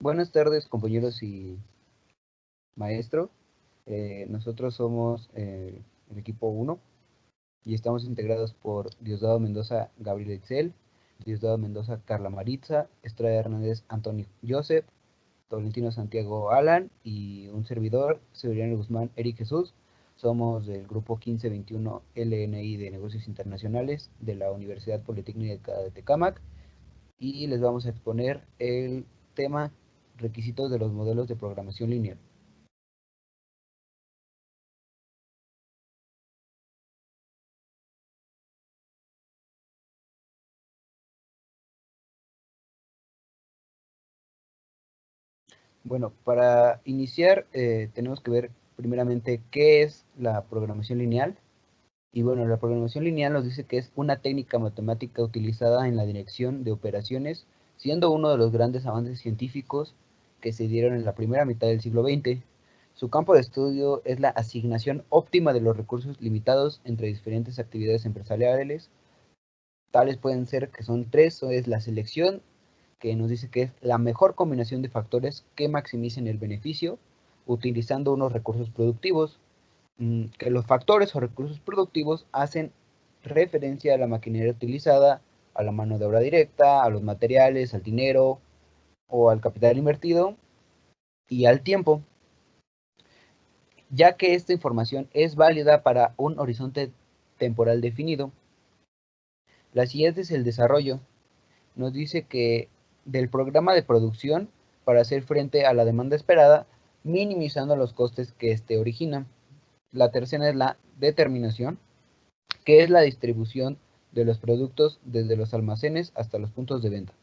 Buenas tardes, compañeros y maestro. Nosotros somos el equipo 1 y estamos integrados por Diosdado Mendoza, Gabriel Excel, Diosdado Mendoza, Carla Maritza, Estrada Hernández, Antonio Joseph, Tolentino Santiago Alan y un servidor, Severiano Guzmán, Eric Jesús. Somos del grupo 1521 LNI de Negocios Internacionales de la Universidad Politécnica de Tecámac y les vamos a exponer el tema requisitos de los modelos de programación lineal. Bueno, para iniciar tenemos que ver primeramente qué es la programación lineal. Y bueno, la programación lineal nos dice que es una técnica matemática utilizada en la dirección de operaciones, siendo uno de los grandes avances científicos que se dieron en la primera mitad del siglo XX. Su campo de estudio es la asignación óptima de los recursos limitados entre diferentes actividades empresariales. Tales pueden ser que son tres, o es la selección, que nos dice que es la mejor combinación de factores que maximicen el beneficio utilizando unos recursos productivos, que los factores o recursos productivos hacen referencia a la maquinaria utilizada, a la mano de obra directa, a los materiales, al dinero o al capital invertido y al tiempo, ya que esta información es válida para un horizonte temporal definido. La siguiente es el desarrollo. Nos dice que del programa de producción para hacer frente a la demanda esperada, minimizando los costes que éste origina. La tercera es la determinación, que es la distribución de los productos desde los almacenes hasta los puntos de venta.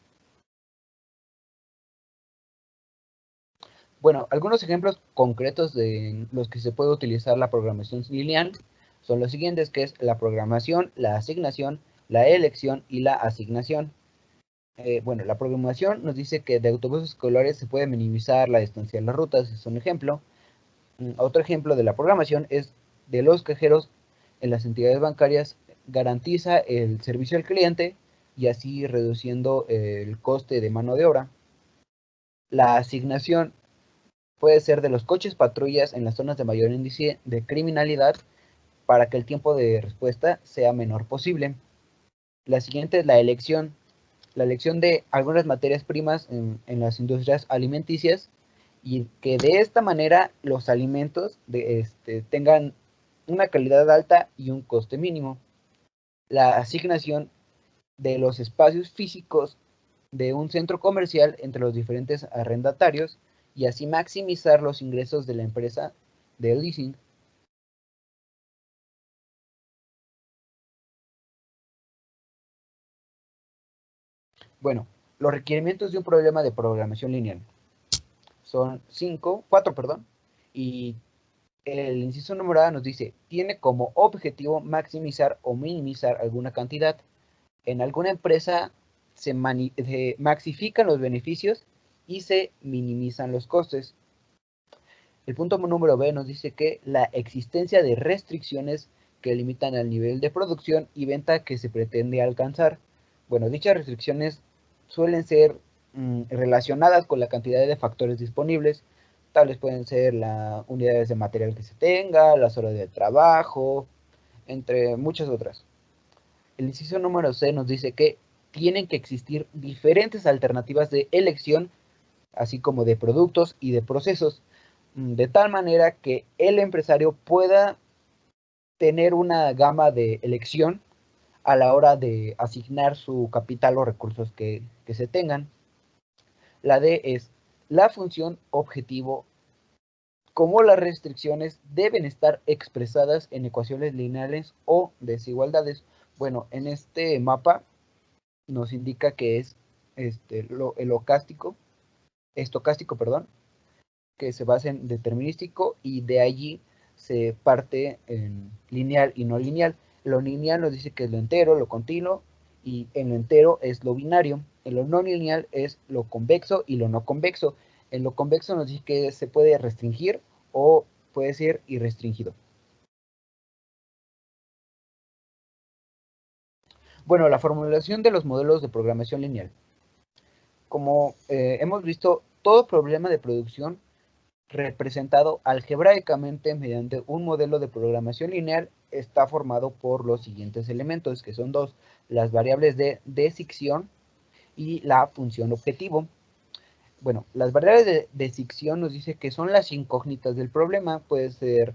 Bueno, algunos ejemplos concretos de los que se puede utilizar la programación lineal son los siguientes, que es la programación, la asignación, la elección y la asignación. Bueno, la programación nos dice que de autobuses escolares se puede minimizar la distancia de las rutas, es un ejemplo. Otro ejemplo de la programación es de los cajeros en las entidades bancarias, garantiza el servicio al cliente y así reduciendo el coste de mano de obra. La asignación puede ser de los coches patrullas en las zonas de mayor índice de criminalidad para que el tiempo de respuesta sea menor posible. La siguiente es la elección de algunas materias primas en las industrias alimenticias y que de esta manera los alimentos tengan una calidad alta y un coste mínimo. La asignación de los espacios físicos de un centro comercial entre los diferentes arrendatarios y así maximizar los ingresos de la empresa de leasing. Bueno, los requerimientos de un problema de programación lineal son cuatro, perdón, y el inciso número A nos dice, tiene como objetivo maximizar o minimizar alguna cantidad. En alguna empresa se maxifican los beneficios y se minimizan los costes. El punto número B nos dice que la existencia de restricciones que limitan el nivel de producción y venta que se pretende alcanzar. Bueno, dichas restricciones suelen ser relacionadas con la cantidad de factores disponibles, tales pueden ser las unidades de material que se tenga, las horas de trabajo, entre muchas otras. El inciso número C nos dice que tienen que existir diferentes alternativas de elección, así como de productos y de procesos, de tal manera que el empresario pueda tener una gama de elección a la hora de asignar su capital o recursos que se tengan. La D es la función objetivo, como las restricciones deben estar expresadas en ecuaciones lineales o desigualdades. Bueno, en este mapa nos indica que es el estocástico, perdón, que se basa en determinístico y de allí se parte en lineal y no lineal. Lo lineal nos dice que es lo entero, lo continuo, y en lo entero es lo binario. En lo no lineal es lo convexo y lo no convexo. En lo convexo nos dice que se puede restringir o puede ser irrestringido. Bueno, la formulación de los modelos de programación lineal. Como hemos visto, todo problema de producción representado algebraicamente mediante un modelo de programación lineal está formado por los siguientes elementos, que son dos: las variables de designación y la función objetivo. Bueno, las variables de designación nos dice que son las incógnitas del problema, puede ser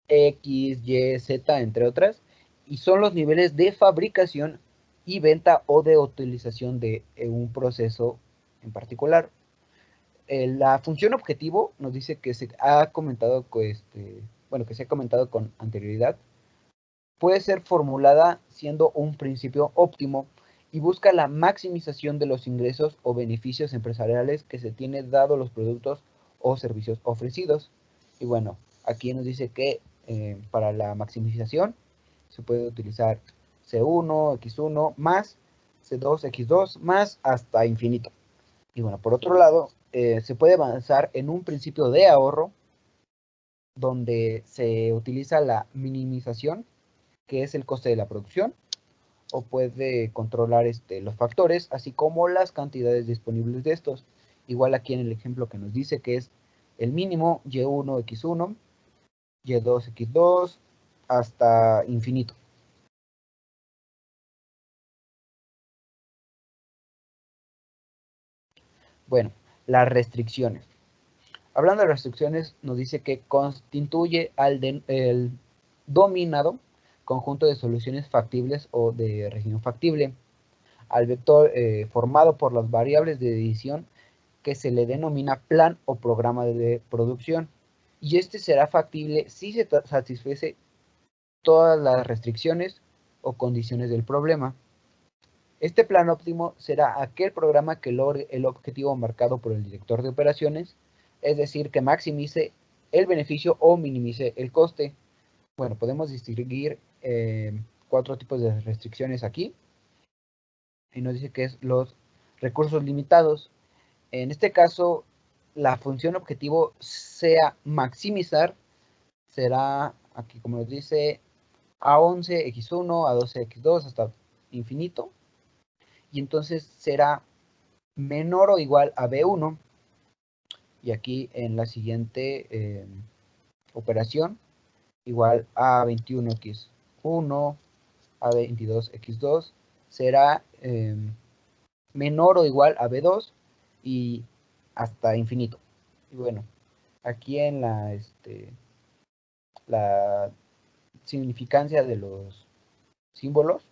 X, Y, Z, entre otras, y son los niveles de fabricación y venta o de utilización de un proceso en particular. La función objetivo nos dice que se ha comentado que se ha comentado con anterioridad, puede ser formulada siendo un principio óptimo y busca la maximización de los ingresos o beneficios empresariales que se tiene dado los productos o servicios ofrecidos. Y bueno, aquí nos dice que para la maximización se puede utilizar C1, X1 más C2, X2 más hasta infinito. Y bueno, por otro lado, se puede avanzar en un principio de ahorro donde se utiliza la minimización, que es el coste de la producción, o puede controlar los factores, así como las cantidades disponibles de estos. Igual aquí en el ejemplo que nos dice que es el mínimo Y1, X1, Y2, X2, hasta infinito. Bueno, las restricciones. Hablando de restricciones, nos dice que constituye el dominado conjunto de soluciones factibles o de región factible al vector formado por las variables de decisión que se le denomina plan o programa de producción, y este será factible si se satisface todas las restricciones o condiciones del problema. Este plan óptimo será aquel programa que logre el objetivo marcado por el director de operaciones, es decir, que maximice el beneficio o minimice el coste. Bueno, podemos distinguir 4 tipos de restricciones aquí, y nos dice que es los recursos limitados. En este caso, la función objetivo sea maximizar, será aquí como nos dice A11, X1, A12, X2 hasta infinito, y entonces será menor o igual a B1, y aquí en la siguiente operación igual a 21X1, a 22X2 será menor o igual a B2 y hasta infinito. Y bueno, aquí en la significancia de los símbolos,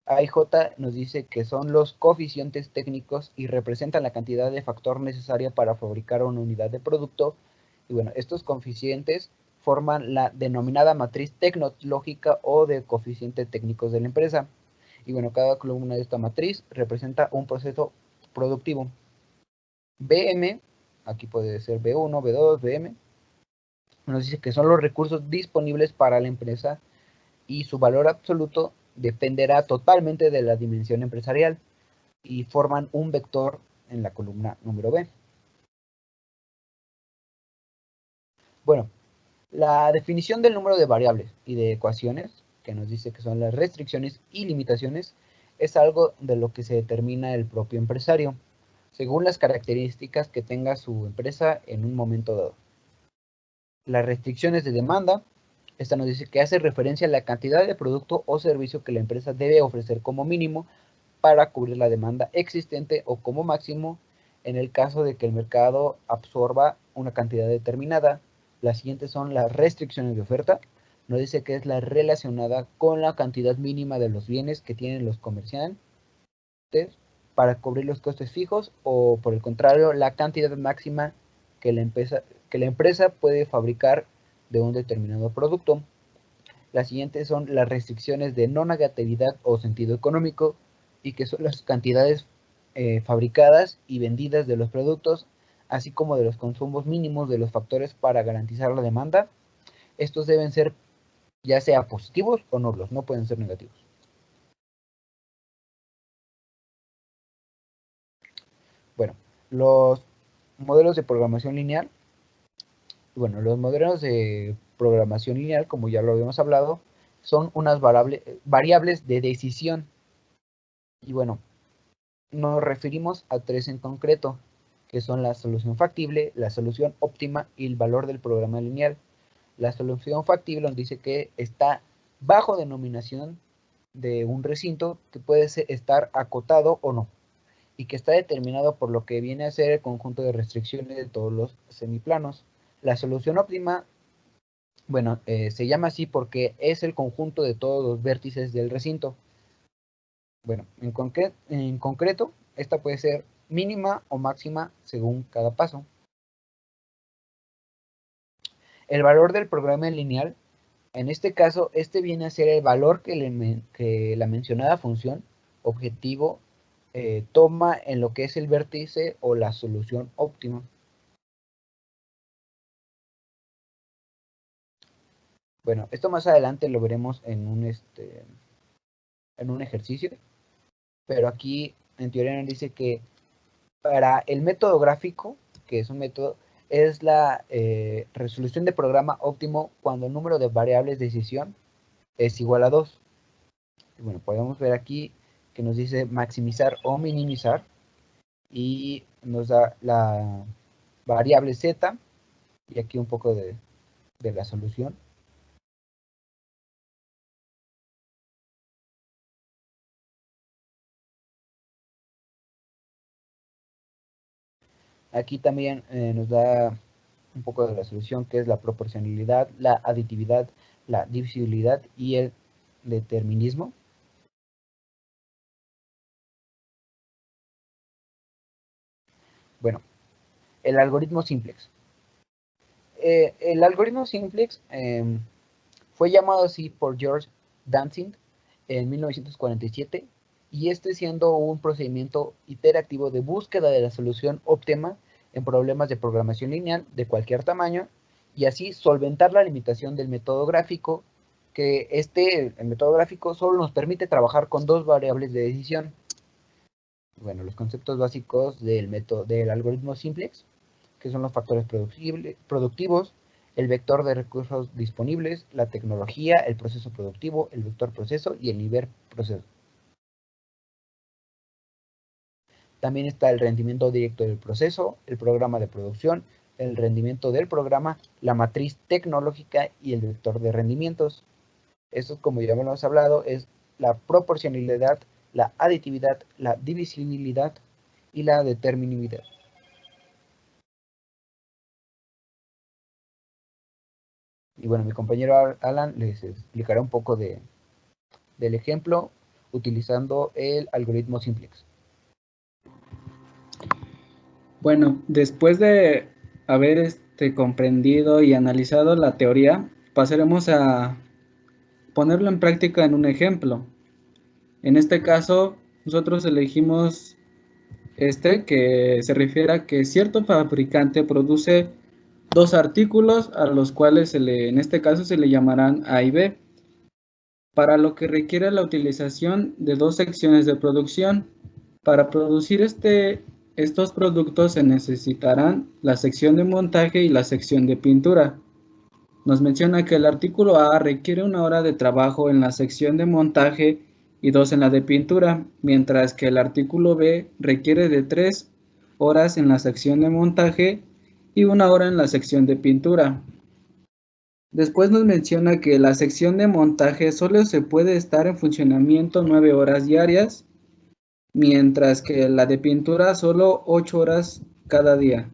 A y J nos dice que son los coeficientes técnicos y representan la cantidad de factor necesaria para fabricar una unidad de producto. Y bueno, estos coeficientes forman la denominada matriz tecnológica o de coeficientes técnicos de la empresa. Y bueno, cada columna de esta matriz representa un proceso productivo. BM, aquí puede ser B1, B2, BM, nos dice que son los recursos disponibles para la empresa y su valor absoluto dependerá totalmente de la dimensión empresarial y forman un vector en la columna número B. Bueno, la definición del número de variables y de ecuaciones, que nos dice que son las restricciones y limitaciones, es algo de lo que se determina el propio empresario, según las características que tenga su empresa en un momento dado. Las restricciones de demanda, esta nos dice que hace referencia a la cantidad de producto o servicio que la empresa debe ofrecer como mínimo para cubrir la demanda existente o como máximo en el caso de que el mercado absorba una cantidad determinada. Las siguientes son las restricciones de oferta. Nos dice que es la relacionada con la cantidad mínima de los bienes que tienen los comerciantes para cubrir los costes fijos, o por el contrario, la cantidad máxima que la empresa puede fabricar de un determinado producto. Las siguientes son las restricciones de no negatividad o sentido económico, y que son las cantidades fabricadas y vendidas de los productos, así como de los consumos mínimos de los factores para garantizar la demanda. Estos deben ser ya sea positivos o nulos, no pueden ser negativos. Bueno, los modelos de programación lineal. Bueno, los modelos de programación lineal, como ya lo habíamos hablado, son unas variables de decisión. Y bueno, nos referimos a tres en concreto, que son la solución factible, la solución óptima y el valor del programa lineal. La solución factible nos dice que está bajo denominación de un recinto que puede estar acotado o no, y que está determinado por lo que viene a ser el conjunto de restricciones de todos los semiplanos. La solución óptima, bueno, se llama así porque es el conjunto de todos los vértices del recinto. Bueno, en concreto, esta puede ser mínima o máxima según cada paso. El valor del programa lineal, en este caso, este viene a ser el valor que la mencionada función objetivo toma en lo que es el vértice o la solución óptima. Bueno, esto más adelante lo veremos en un ejercicio, pero aquí en teoría nos dice que para el método gráfico, que es un método, es la resolución de programa óptimo cuando el número de variables de decisión es igual a 2. Y bueno, podemos ver aquí que nos dice maximizar o minimizar y nos da la variable z y aquí un poco de la solución. Aquí también nos da un poco de la solución, que es la proporcionalidad, la aditividad, la divisibilidad y el determinismo. Bueno, el algoritmo simplex. El algoritmo simplex fue llamado así por George Dantzig en 1947 y este siendo un procedimiento iterativo de búsqueda de la solución óptima en problemas de programación lineal de cualquier tamaño y así solventar la limitación del método gráfico, que el método gráfico solo nos permite trabajar con dos variables de decisión. Bueno, los conceptos básicos del algoritmo simplex, que son los factores productivos, el vector de recursos disponibles, la tecnología, el proceso productivo, el vector proceso y el nivel proceso. También está el rendimiento directo del proceso, el programa de producción, el rendimiento del programa, la matriz tecnológica y el vector de rendimientos. Esto, como ya hemos hablado, es la proporcionalidad, la aditividad, la divisibilidad y la determinabilidad. Y bueno, mi compañero Alan les explicará un poco del ejemplo utilizando el algoritmo simplex. Bueno, después de haber comprendido y analizado la teoría, pasaremos a ponerlo en práctica en un ejemplo. En este caso, nosotros elegimos que se refiere a que cierto fabricante produce dos artículos a los cuales en este caso se le llamarán A y B, para lo que requiere la utilización de dos secciones de producción. Para producir estos productos se necesitarán la sección de montaje y la sección de pintura. Nos menciona que el artículo A requiere 1 hora de trabajo en la sección de montaje y 2 en la de pintura, mientras que el artículo B requiere de 3 horas en la sección de montaje y 1 hora en la sección de pintura. Después nos menciona que la sección de montaje solo se puede estar en funcionamiento 9 horas diarias, mientras que la de pintura solo 8 horas cada día.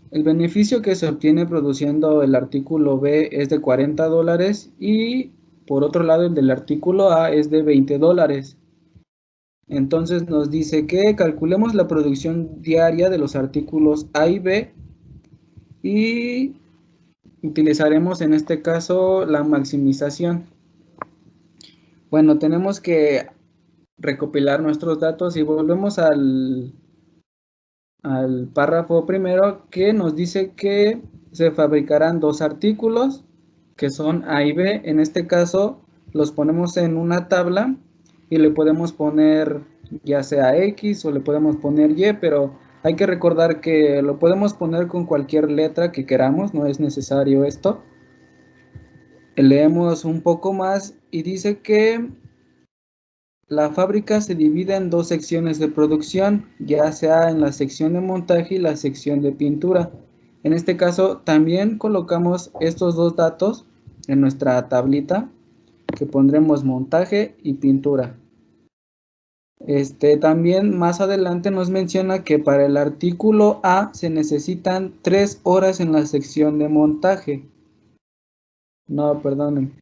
El beneficio que se obtiene produciendo el artículo B es de $40 y por otro lado el del artículo A es de $20. Entonces nos dice que calculemos la producción diaria de los artículos A y B y utilizaremos en este caso la maximización. Bueno, tenemos que recopilar nuestros datos y volvemos al párrafo primero, que nos dice que se fabricarán dos artículos que son A y B. En este caso los ponemos en una tabla y le podemos poner ya sea X o le podemos poner Y, pero hay que recordar que lo podemos poner con cualquier letra que queramos, no es necesario esto. Leemos un poco más y dice que la fábrica se divide en dos secciones de producción, ya sea en la sección de montaje y la sección de pintura. En este caso, también colocamos estos dos datos en nuestra tablita, que pondremos montaje y pintura. También más adelante nos menciona que para el artículo A se necesitan 3 horas en la sección de montaje. No, perdonen.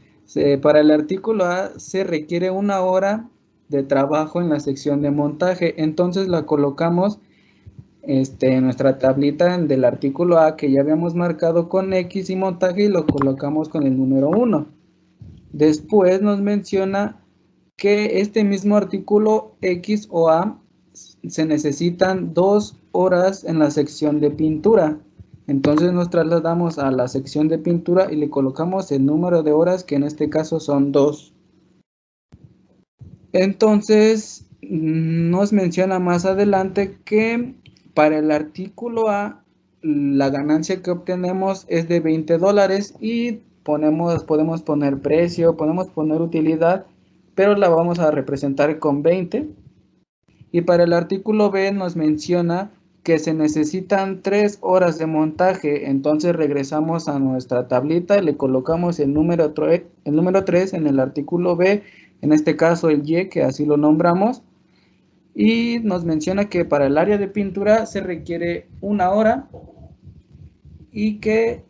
Para el artículo A se requiere 1 hora de trabajo en la sección de montaje. Entonces la colocamos en nuestra tablita del artículo A que ya habíamos marcado con X y montaje y lo colocamos con el número 1. Después nos menciona que este mismo artículo X o A se necesitan 2 horas en la sección de pintura. Entonces nos trasladamos a la sección de pintura y le colocamos el número de horas, que en este caso son 2. Entonces nos menciona más adelante que para el artículo A la ganancia que obtenemos es de $20 y podemos poner precio, podemos poner utilidad, pero la vamos a representar con 20. Y para el artículo B nos menciona que se necesitan 3 horas de montaje. Entonces regresamos a nuestra tablita y le colocamos el número 3 en el artículo B, en este caso el Y, que así lo nombramos. Y nos menciona que para el área de pintura se requiere 1 hora y que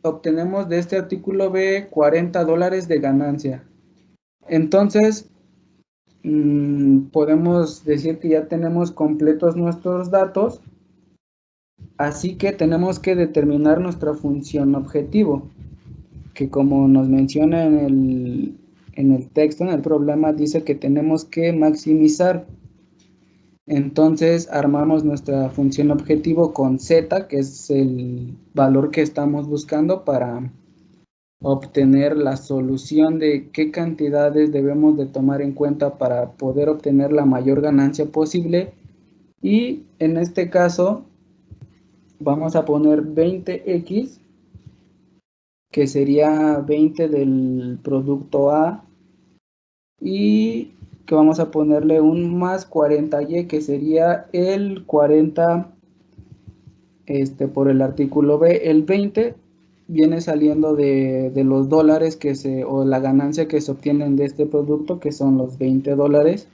obtenemos de este artículo B $40 de ganancia. Entonces, podemos decir que ya tenemos completos nuestros datos, así que tenemos que determinar nuestra función objetivo, que como nos menciona en el texto, en el problema, dice que tenemos que maximizar. Entonces armamos nuestra función objetivo con Z, que es el valor que estamos buscando para obtener la solución de qué cantidades debemos de tomar en cuenta para poder obtener la mayor ganancia posible. Y en este caso vamos a poner 20X, que sería 20 del producto A, y que vamos a ponerle un más 40Y, que sería el 40 por el artículo B. El 20 viene saliendo de los dólares o la ganancia que se obtienen de este producto, que son los $20,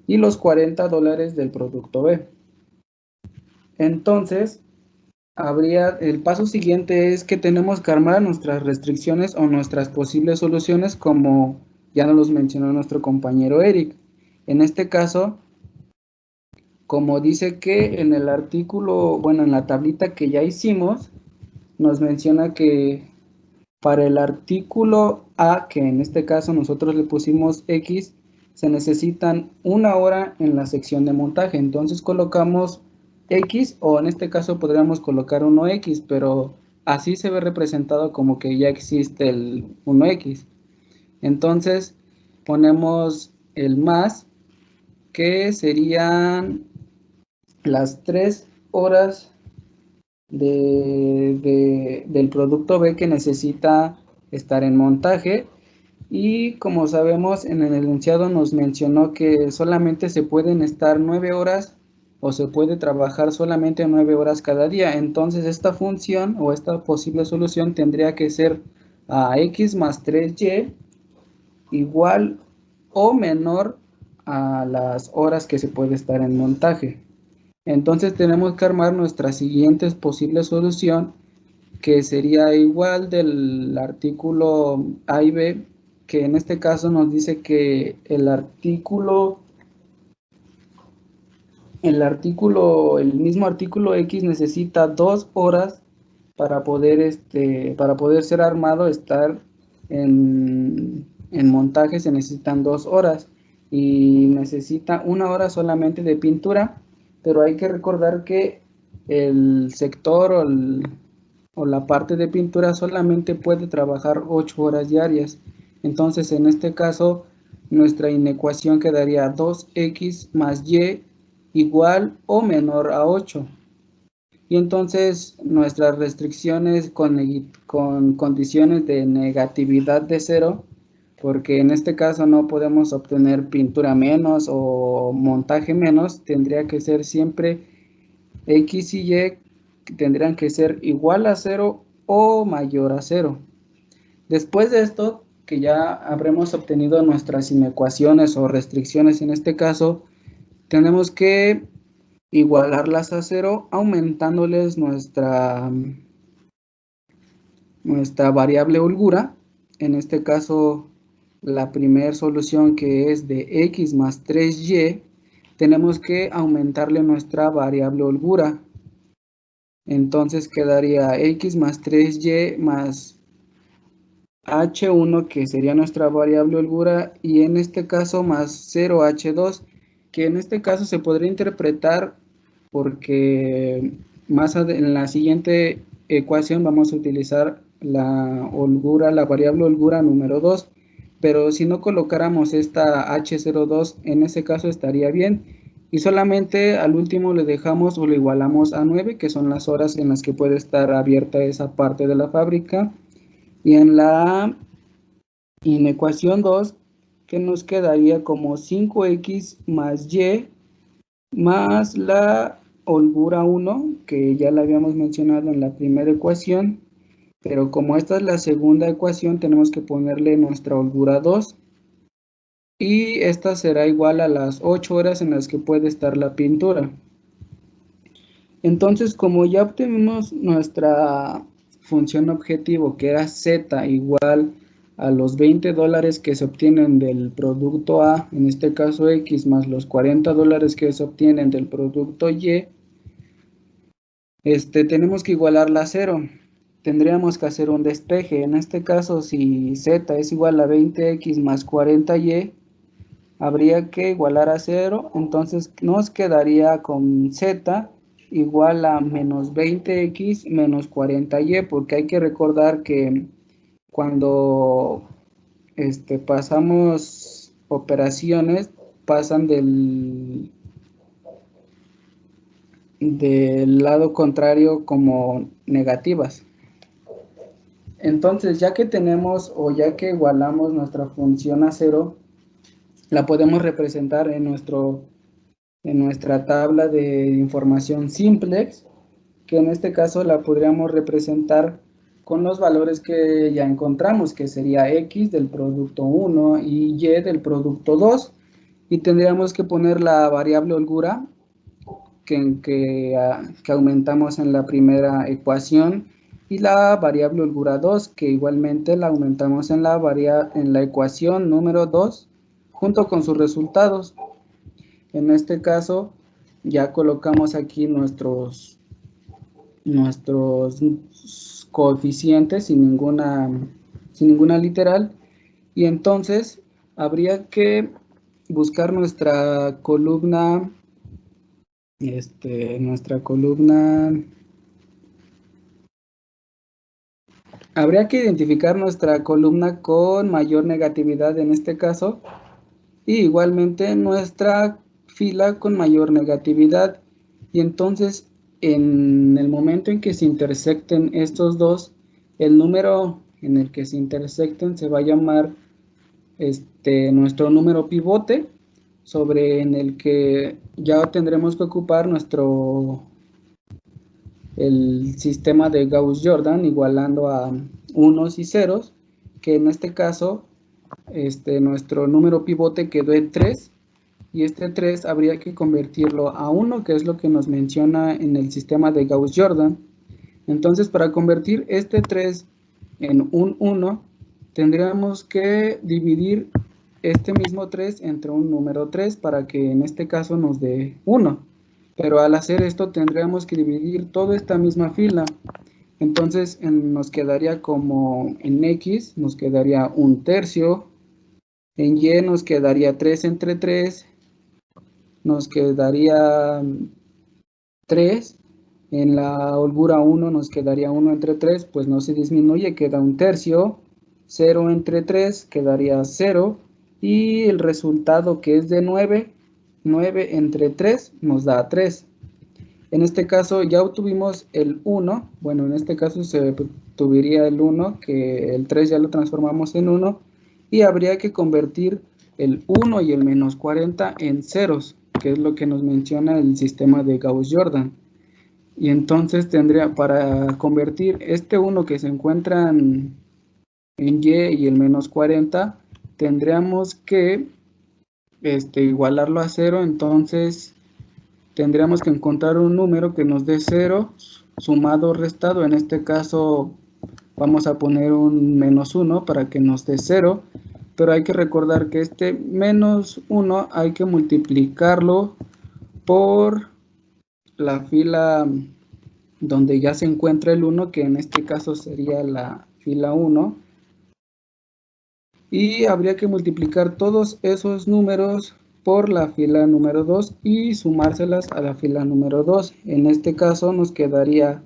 y los $40 del producto B. Entonces, el paso siguiente es que tenemos que armar nuestras restricciones o nuestras posibles soluciones, como ya nos los mencionó nuestro compañero Eric. En este caso, como dice que en el artículo, bueno, en la tablita que ya hicimos, nos menciona que para el artículo A, que en este caso nosotros le pusimos X, se necesitan 1 hora en la sección de montaje. Entonces colocamos X, o en este caso podríamos colocar 1X, pero así se ve representado como que ya existe el 1X. Entonces ponemos el más, que serían las 3 horas del producto B que necesita estar en montaje. Y como sabemos, en el enunciado nos mencionó que solamente se pueden estar 9 horas o se puede trabajar solamente 9 horas cada día. Entonces esta función o esta posible solución tendría que ser a X más 3Y igual o menor a las horas que se puede estar en montaje. Entonces tenemos que armar nuestra siguiente posible solución, que sería igual del artículo A y B, que en este caso nos dice que el mismo artículo X necesita 2 horas para poder ser armado, estar en montaje se necesitan 2 horas y necesita 1 hora solamente de pintura, pero hay que recordar que el sector o la parte de pintura solamente puede trabajar 8 horas diarias. Entonces en este caso nuestra inecuación quedaría 2X más Y igual o menor a 8. Y entonces nuestras restricciones con condiciones de negatividad de 0, porque en este caso no podemos obtener pintura menos o montaje menos, tendría que ser siempre X y Y tendrían que ser igual a 0 o mayor a 0. Después de esto, que ya habremos obtenido nuestras inecuaciones o restricciones en este caso, tenemos que igualarlas a 0 aumentándoles nuestra variable holgura. En este caso, la primera solución, que es de x más 3y, tenemos que aumentarle nuestra variable holgura. Entonces quedaría x más 3y más h1, que sería nuestra variable holgura, y en este caso más 0h2, que en este caso se podría interpretar porque en la siguiente ecuación vamos a utilizar la holgura, la variable holgura número 2, pero si no colocáramos esta h02, en ese caso estaría bien, y solamente al último le dejamos o le igualamos a 9, que son las horas en las que puede estar abierta esa parte de la fábrica. Y en la ecuación 2, que nos quedaría como 5x más y más la holgura 1, que ya la habíamos mencionado en la primera ecuación, pero como esta es la segunda ecuación, tenemos que ponerle nuestra holgura 2, y esta será igual a las 8 horas en las que puede estar la pintura. Entonces, como ya obtuvimos nuestra función objetivo, que era z igual a los $20 que se obtienen del producto A, en este caso X, más los $40 que se obtienen del producto Y, tenemos que igualarla a 0. Tendríamos que hacer un despeje. En este caso, si z es igual a 20x más 40y, habría que igualar a 0. Entonces nos quedaría con z igual a menos 20x menos 40y, porque hay que recordar que cuando pasamos operaciones, pasan del lado contrario como negativas. Entonces, ya que tenemos o ya que igualamos nuestra función a 0, la podemos representar en nuestra tabla de información simplex, que en este caso la podríamos representar con los valores que ya encontramos, que sería x del producto 1 y y del producto 2, y tendríamos que poner la variable holgura que aumentamos en la primera ecuación, y la variable holgura 2, que igualmente la aumentamos en la ecuación número 2 junto con sus resultados. En este caso ya colocamos aquí nuestros coeficientes sin ninguna literal, y entonces habría que buscar nuestra columna, habría que identificar nuestra columna con mayor negatividad en este caso, y igualmente nuestra fila con mayor negatividad, y entonces en el momento en que se intersecten estos dos, el número en el que se intersecten se va a llamar nuestro número pivote, sobre en el que ya tendremos que ocupar el sistema de Gauss-Jordan, igualando a unos y ceros, que en este caso nuestro número pivote quedó en 3, y este 3 habría que convertirlo a 1, que es lo que nos menciona en el sistema de Gauss-Jordan. Entonces, para convertir este 3 en un 1, tendríamos que dividir este mismo 3 entre un número 3 para que en este caso nos dé 1. Pero al hacer esto tendríamos que dividir toda esta misma fila. Entonces nos quedaría como en X, nos quedaría 1/3, en Y nos quedaría 3 entre 3, nos quedaría 3, en la holgura 1 nos quedaría 1 entre 3, pues no se disminuye, queda 1/3, 0 entre 3 quedaría 0, y el resultado, que es de 9 entre 3 nos da 3. En este caso ya obtuvimos el 1, bueno, en este caso se obtuviría el 1, que el 3 ya lo transformamos en 1, y habría que convertir el 1 y el menos 40 en ceros, que es lo que nos menciona el sistema de Gauss-Jordan. Y entonces tendría, para convertir este 1 que se encuentra en Y y el menos 40, tendríamos que igualarlo a 0, entonces tendríamos que encontrar un número que nos dé 0, sumado o restado. En este caso vamos a poner un menos 1 para que nos dé 0, pero hay que recordar que este menos 1 hay que multiplicarlo por la fila donde ya se encuentra el 1, que en este caso sería la fila 1, y habría que multiplicar todos esos números por la fila número 2 y sumárselas a la fila número 2. En este caso nos quedaría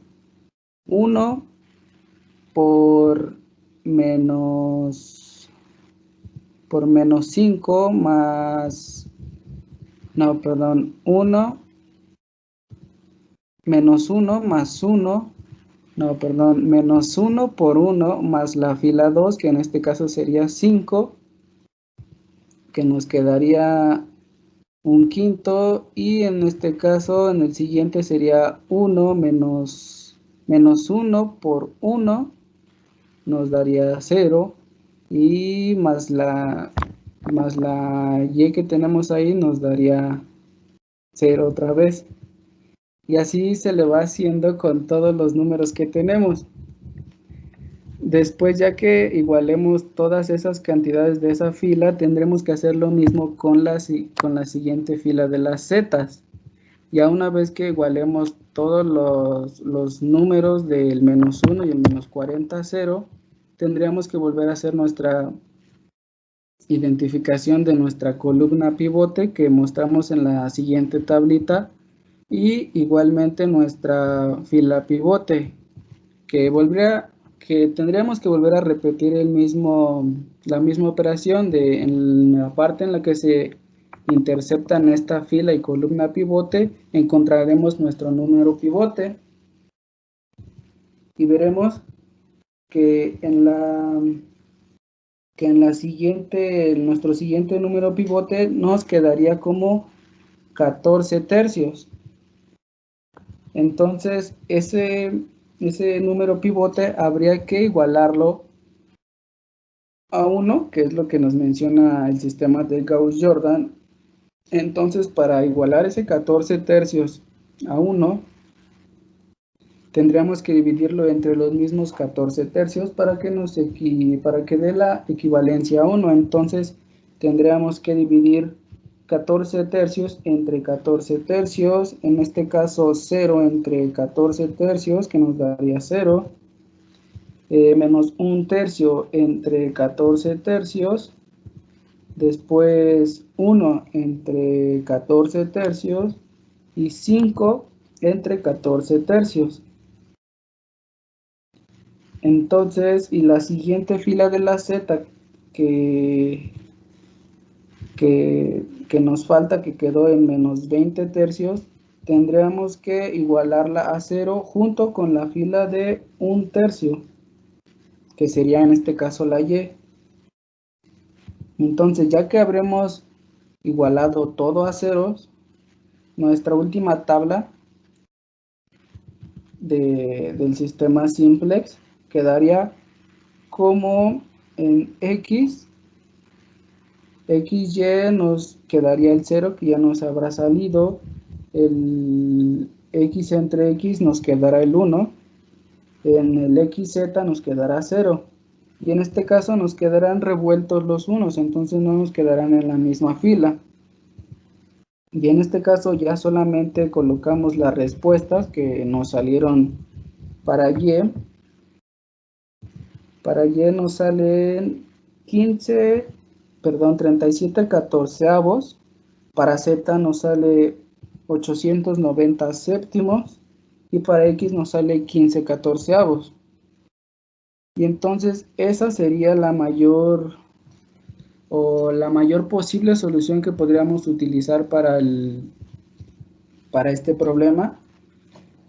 1 por menos 5 más, no, perdón, 1 menos 1 más 1, no, perdón, menos 1 por 1 más la fila 2, que en este caso sería 5, que nos quedaría un quinto, y en este caso, en el siguiente sería 1 menos 1 por 1, nos daría 0, y más la y que tenemos ahí nos daría 0 otra vez. Y así se le va haciendo con todos los números que tenemos. Después, ya que igualemos todas esas cantidades de esa fila, tendremos que hacer lo mismo con la siguiente fila de las zetas. Ya una vez que igualemos todos los números del menos 1 y el menos 40 a 0, tendríamos que volver a hacer nuestra identificación de nuestra columna pivote que mostramos en la siguiente tablita, y igualmente nuestra fila pivote, que tendríamos que volver a repetir la misma operación en la parte en la que se interceptan esta fila y columna pivote, encontraremos nuestro número pivote y veremos que nuestro siguiente número pivote nos quedaría como 14 tercios. Entonces ese número pivote habría que igualarlo a 1, que es lo que nos menciona el sistema de Gauss-Jordan. Entonces, para igualar ese 14 tercios a 1, tendríamos que dividirlo entre los mismos 14 tercios para que dé la equivalencia a 1. Entonces, tendríamos que dividir 14 tercios entre 14 tercios, en este caso 0 entre 14 tercios, que nos daría 0, menos 1 tercio entre 14 tercios, después 1 entre 14 tercios y 5 entre 14 tercios. Entonces, y la siguiente fila de la Z que nos falta, que quedó en menos 20 tercios, tendríamos que igualarla a 0 junto con la fila de 1 tercio, que sería en este caso la Y. Entonces, ya que habremos igualado todo a ceros, nuestra última tabla del sistema simplex quedaría como en XY nos quedaría el 0, que ya nos habrá salido. El X entre X nos quedará el 1. En el XZ nos quedará 0. Y en este caso nos quedarán revueltos los unos, entonces no nos quedarán en la misma fila. Y en este caso ya solamente colocamos las respuestas que nos salieron para Y. Para Y nos salen 37 catorceavos. Para Z nos sale 890 séptimos. Y para X nos sale 15 catorceavos. Y entonces esa sería la mayor posible solución que podríamos utilizar para este problema.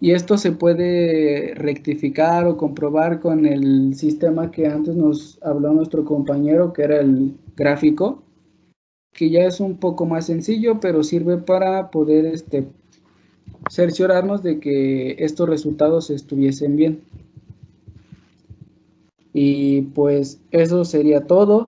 Y esto se puede rectificar o comprobar con el sistema que antes nos habló nuestro compañero, que era el gráfico, que ya es un poco más sencillo, pero sirve para poder cerciorarnos de que estos resultados estuviesen bien. Y pues eso sería todo.